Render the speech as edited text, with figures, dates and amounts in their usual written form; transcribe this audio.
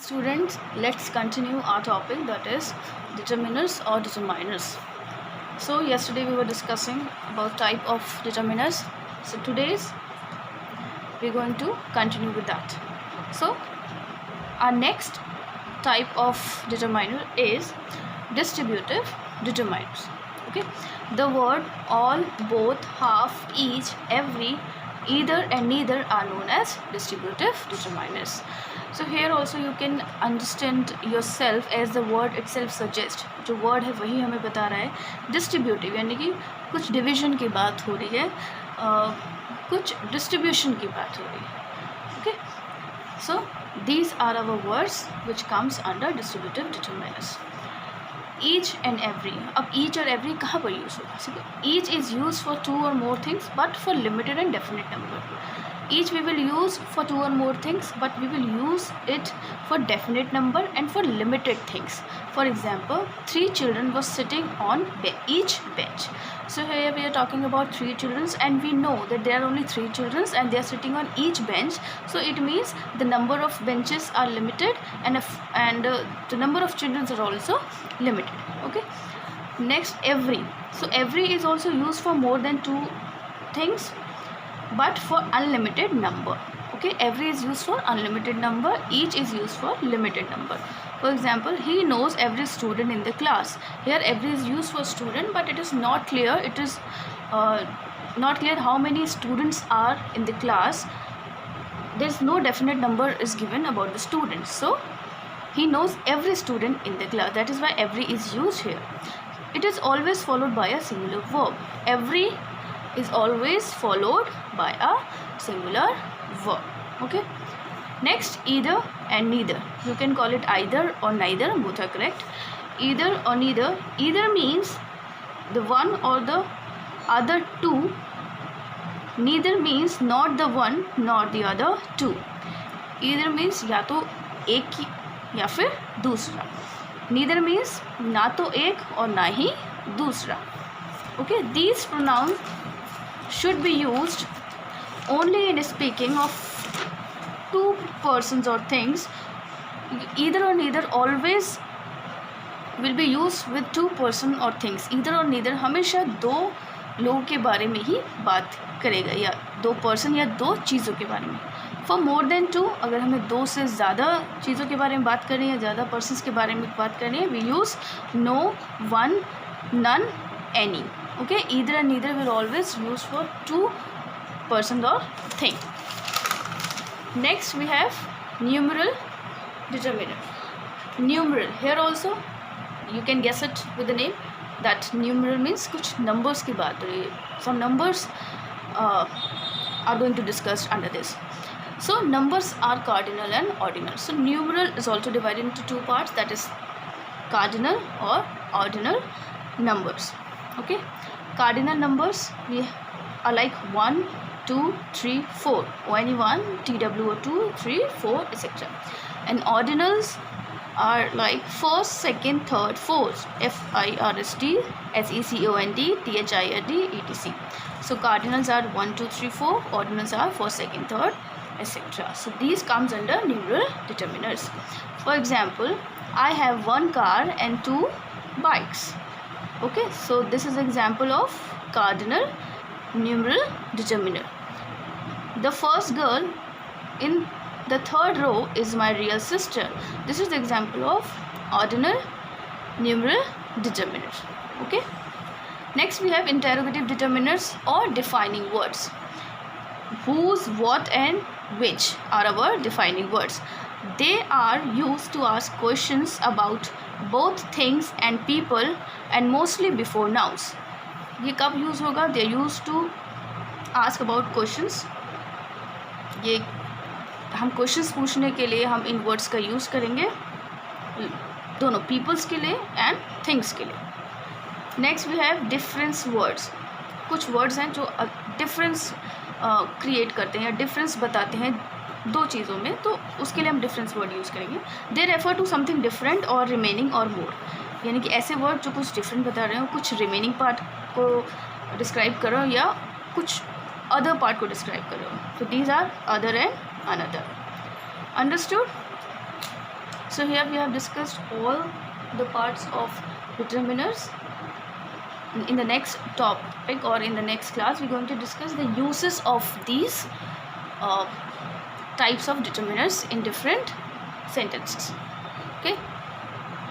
Students, let's continue our topic, that is determiners or determiners. So yesterday we were discussing about type of determiners. So today's we're going to continue with that. So our next type of determiner is distributive determiners. Okay, the word all, both, half, each, every, either and neither are known as distributive determiners. So here also you can understand yourself as the word itself suggests. जो word है वही हमें बता रहा है distributive, यानी कि कुछ division की बात हो रही है, कुछ distribution की बात हो रही है. Okay, so these are our words which comes under distributive determiners. Each and every. अब each और every कहाँ पर यूज़ होगा? Each is used for two or more things but for limited and definite number. Each we will use for two or more things but we will use it for definite number and for limited things. For example, 3 children were sitting on each bench. So here we are talking about 3 children and we know that there are only 3 children and they are sitting on each bench. So it means the number of benches are limited and the number of children are also limited. Okay. Next, every. So every is also used for more than 2 things but for unlimited number. Okay, every is used for unlimited number, each is used for limited number. For example, he knows every student in the class. Here every is used for student but it is not clear, it is not clear how many students are in the class. There is no definite number is given about the students. So he knows every student in the class, that is why every is used here. It is always followed by a singular verb. Every is always followed by a singular verb. Okay. Next, either and neither. You can call it either or neither, both are correct. Either or neither. Either means the one or the other two. Neither means not the one nor the other two. Either means या तो एक ही या फिर दूसरा. Neither means ना तो एक और ना ही दूसरा. Okay, these pronouns should be used only in speaking of two persons or things. Either or neither always will be used with two person or things. Either or neither हमेशा दो लोगों के बारे में ही बात करेगा या दो पर्सन या दो चीज़ों के बारे में. फॉर मोर देन टू, अगर हमें दो से ज़्यादा चीज़ों के बारे में बात करनी है, ज़्यादा पर्सनस के बारे में बात करनी है, we use no, one, none, any. Okay, either and neither will always use for two person or thing. Next we have numeral determiner. Numeral, here also you can guess it with the name that numeral means कुछ numbers की बात हो रही है. Some numbers are going to discuss under this. So numbers are cardinal and ordinal. So numeral is also divided into two parts, that is cardinal or ordinal numbers. Okay, cardinal numbers we are like 1, 2, 3, 4. ONE1, TWO2, 3, 4, etc. And ordinals are like first, second, third, fourth. FIRST, SECOND, THIRD, etc. So cardinals are 1, 2, 3, 4. Ordinals are first, second, third, etc. So these comes under numeral determiners. For example, I have 1 car and 2 bikes. Okay, so this is example of cardinal numeral determiner. The first girl in the third row is my real sister. This is the example of ordinal numeral determiner. Okay. Next we have interrogative determiners or defining words. Whose, what and which are our defining words. They are used to ask questions about both things and people and mostly before nouns. ये कब use होगा? They are used to ask about questions. ये हम questions पूछने के लिए हम इन words का यूज़ करेंगे, दोनों पीपल्स के लिए एंड थिंग्स के लिए. Next we have difference words. कुछ वर्ड्स हैं जो डिफरेंस क्रिएट करते हैं या डिफरेंस बताते हैं दो चीज़ों में, तो उसके लिए हम डिफरेंस वर्ड यूज़ करेंगे. They refer to something different और रिमेनिंग और मोर, यानी कि ऐसे वर्ड जो कुछ डिफरेंट बता रहे हो, कुछ रिमेनिंग पार्ट को डिस्क्राइब कर रहे हो या कुछ अदर पार्ट को डिस्क्राइब कर रहे हो. तो these are other and another. Understood? So here we have discussed all the parts of determiners. In the next topic or in the next class, we're going to discuss the uses of these uh, types of determiners in different sentences. Okay.